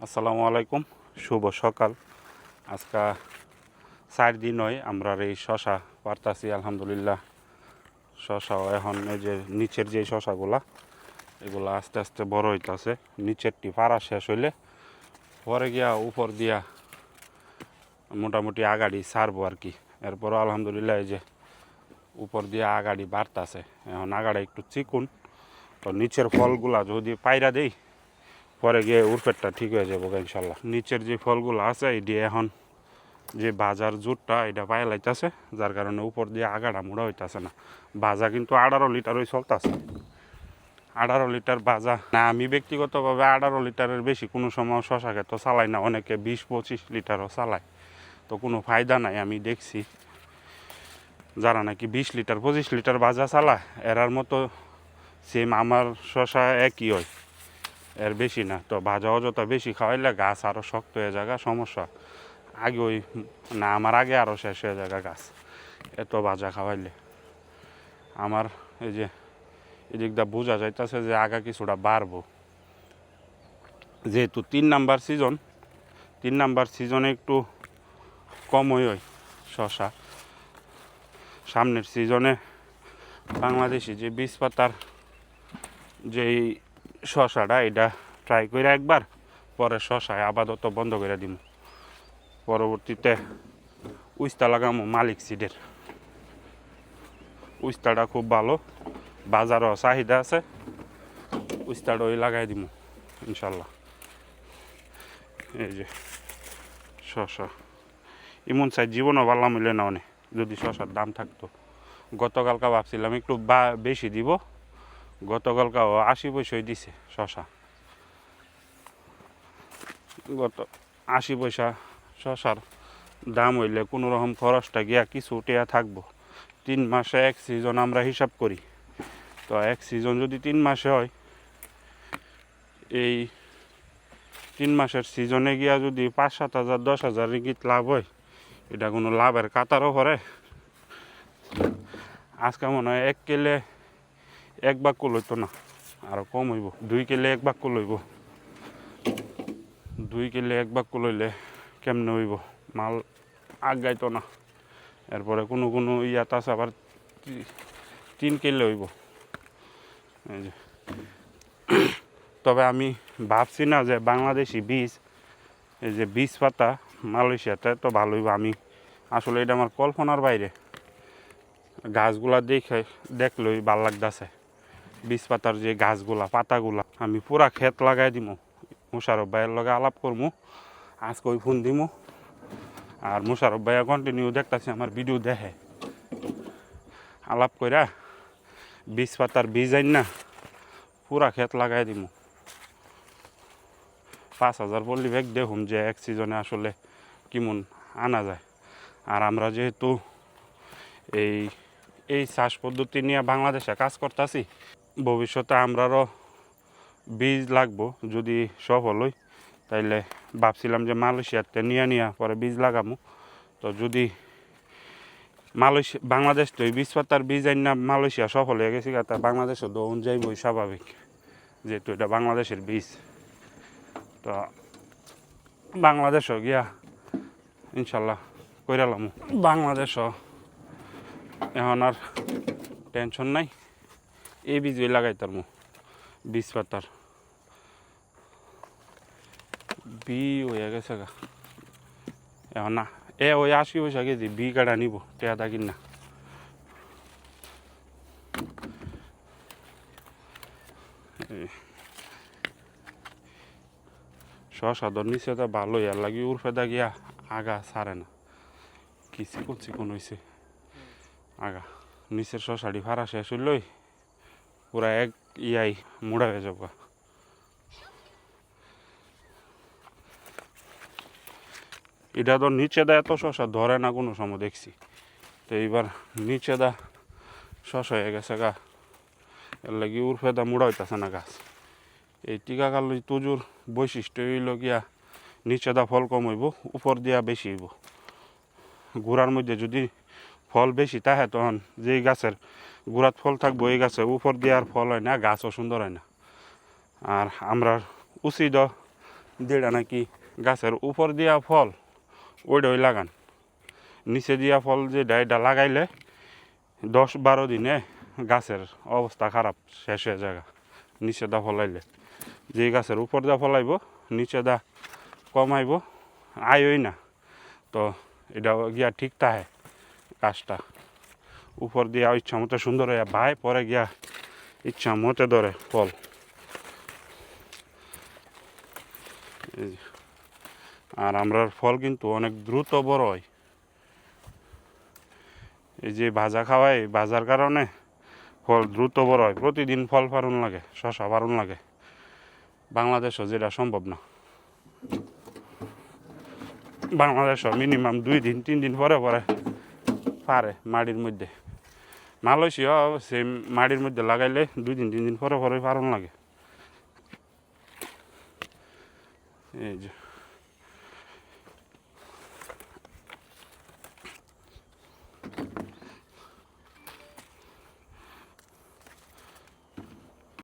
আসসালামু আলাইকুম, শুভ সকাল। আজকা 4 দিন হয় আমরা এই শশা পারতাছি আলহামদুলিল্লাহ। শশাও এখন এই যে নিচের যে শশাগুলা এগুলা আস্তে আস্তে বড় হইতাছে। নিচেরটি পাড়া শেষ হইলে পরে গিয়া উপর দিয়া মোটামুটি আগাড়ি ছাড়বো আর কি। এরপরও আলহামদুলিল্লাহ এই যে উপর দিয়ে আগাড়ি বাড়তাছে। এখন আগাড়া একটু চিকুন, তো নিচের ফলগুলা যদি পায়রা দেই পরে গিয়ে উরফেরটা ঠিক হয়ে যাবো ইনশাল্লাহ। নিচের যে ফলগুলো আছে এটি এখন যে বাজার জুটটা এটা পায়ে লাইতেছে, যার কারণে উপর দিয়ে আগাড়া মোড়া হইতেছে না। বাজা কিন্তু 18 লিটারই চলতেছে। 18 লিটার বাজা না, আমি ব্যক্তিগতভাবে 18 লিটারের বেশি কোনো সময় শশা খেত চালাই না, অনেকে 20-25 লিটারও চালায়, তো কোনো ফায়দা নাই। আমি দেখছি যারা নাকি 20 লিটার 25 লিটার বাজা চালায় এরার মতো সেম আমার শশা একই হয়, এর বেশি না। তো ভাজা অযথা বেশি খাওয়াইলে গাছ আরও শক্ত হয়ে যায়, সমস্যা আগে ওই না আমার আগে আরও শেষ হয়ে যায় গাছ এত ভাজা খাওয়াইলে। আমার এই যে এদিকটা বোঝা যাইতেছে যে আগা কিছুটা বাড়বো, যেহেতু 3 নাম্বার সিজন, 3 নাম্বার সিজনে একটু কমই হয় শশা। সামনের সিজনে বাংলাদেশি যে বীজ পাতার যেই শশাটা এটা ট্রাই করে একবার, পরে শশায় আপাতত বন্ধ করে দিব। পরবর্তীতে উস্তা লাগামো মালিক সিডের। উস্তাটা খুব ভালো, বাজারও চাহিদা আছে, উস্তাটা ওই লাগাই দিব ইনশাল্লাহ। এই যে শশা এমন সাইজ জীবনও ভালো মিলে না অনেক, যদি শশার দাম থাকতো। গতকালকা ভাবছিলাম একটু বেশি দিব, গতকালকাও 80 পয়সাই দিছে শশা। গত 80 পয়সা শশার দাম হইলে কোনো রকম খরচটা গিয়া কিছু টেয়া থাকবো। 3 মাসে এক সিজন আমরা হিসাব করি, তো এক সিজন যদি 3 মাসে হয়, এই 3 মাসের সিজনে গিয়া যদি 5-7 হাজার 10 হাজার রিঙ্গিত লাভ হয়, এটা কোনো লাভের কাতারও পরে। আজকে মনে হয় 1 কিলে 1 বাক্য লইতো না, আরও কম হইব। 2 কিলে 1 বাক্য লইব। 2 কিলে 1 বাক্য লইলে কেমনে হইব, মাল আগাইতো না। এরপরে কোনো কোনো ইয়াত আছে আবার 3 কিলো হইব। এই যে তবে আমি ভাবছি না যে বাংলাদেশি বীজ, এই যে বীজ পাতা মালয়েশিয়াতে তো ভালো হইব। আমি আসলে এটা আমার কল্পনার বাইরে। গাছগুলা দেখলেই ভাল লাগতেছে, বীজ পাতার যে গাছগুলা পাতাগুলা। আমি পুরা ক্ষেত লাগাই দিব, মুশারফ ভাইয়ের লগে আলাপ করবো আজকে, ওই ফোন দিব। আর মুশারফ ভাইয়া কন্টিনিউ দেখতেছি আমার ভিডিও দেখে, আলাপ কইরা বীজ পাতার বীজ আইন না পুরা ক্ষেত লাগাই দিব। 5,000 পল্লি ব্যাগ দেখুন যে এক সিজনে আসলে কেমন আনা যায়। আর আমরা যেহেতু এই চাষ পদ্ধতি নিয়ে বাংলাদেশে কাজ করতেছি, ভবিষ্যতে আমরারও বীজ লাগবো। যদি সফল হই তাইলে ভাবছিলাম যে মালয়েশিয়াতে নিয়ে পরে বীজ লাগামো। তো যদি বাংলাদেশ তো এই বীজ পাতার বীজ আইন না মালয়েশিয়া সফল হয়ে গেছে, তা বাংলাদেশও দৌন যাইবই স্বাভাবিক, যেহেতু এটা বাংলাদেশের বীজ। তো বাংলাদেশও গিয়া ইনশাল্লাহ কইরালাম। বাংলাদেশও এখন আর টেনশন নাই, এই বীজই লাগাইতাম বীজ পাতার। বি হয়ে গেছে গা এখন না, ওই 80 পয়সা কেজি বি কাটা নিব, টেয়া থাকি না। শশাদর নিচে তো ভালোই, আর লাগি উর্ফেদা গিয়া আগা ছাড়ে না, কি চিকন চিকন হয়েছে আগা। নিচের শশাটি ফাড়া শেষ হইলই পুরা এক ইয়াই মুড়া হয়ে যাব। এটা তো নিচে দা এত শশা ধরে না কোনো সময় দেখছি, তো এইবার নিচে দা শশা হয়ে গেছে গা, এর লাগি উর্ফেদা মুড়া হইতেছে না গাছ। এই টিকাকাল তুজুর বৈশিষ্ট্য হইল গিয়া নিচে দা ফল কম হইব, উপর দিয়া বেশি হইব। গোড়ার মধ্যে যদি ফল বেশি থাকে তখন যেই গাছের গোড়াত ফল থাকবো এই গাছে উপর দিয়ে আর ফল হয় না, গাছও সুন্দর হয় না। আর আমরা উচিত যেটা নাকি গাছের উপর দিয়া ফল ওইটাই লাগান, নিচে দিয়া ফল যেটা এটা লাগাইলে 10-12 দিনে গাছের অবস্থা খারাপ, শেষ হয়ে জায়গা। নিচে দা ফলাইলে যে গাছের উপর দা ফলাইব নিচে দা কমাইব আয়ই না, তো এটা গিয়া ঠিক থাকে গাছটা। উপর দিয়া ইচ্ছা মতো সুন্দর হইয়া ভাই পরে গিয়া ইচ্ছা মতে ধরে ফল। আর আমরার ফল কিন্তু অনেক দ্রুত বড় হয়। এই যে ভাজা খাওয়াই, ভাজার কারণে ফল দ্রুত বড় হয়। প্রতিদিন ফল ফারুন লাগে, শশা ফারুন লাগে, বাংলাদেশও যেটা সম্ভব না। বাংলাদেশও মিনিমাম 2 দিন 3 দিন পরে পরে পারে মাটির মধ্যে। মালয়েশিয়া সেই মাটির মধ্যে লাগাইলে 2 দিন 3 দিন পরে পরে ফারুন লাগে। এই যে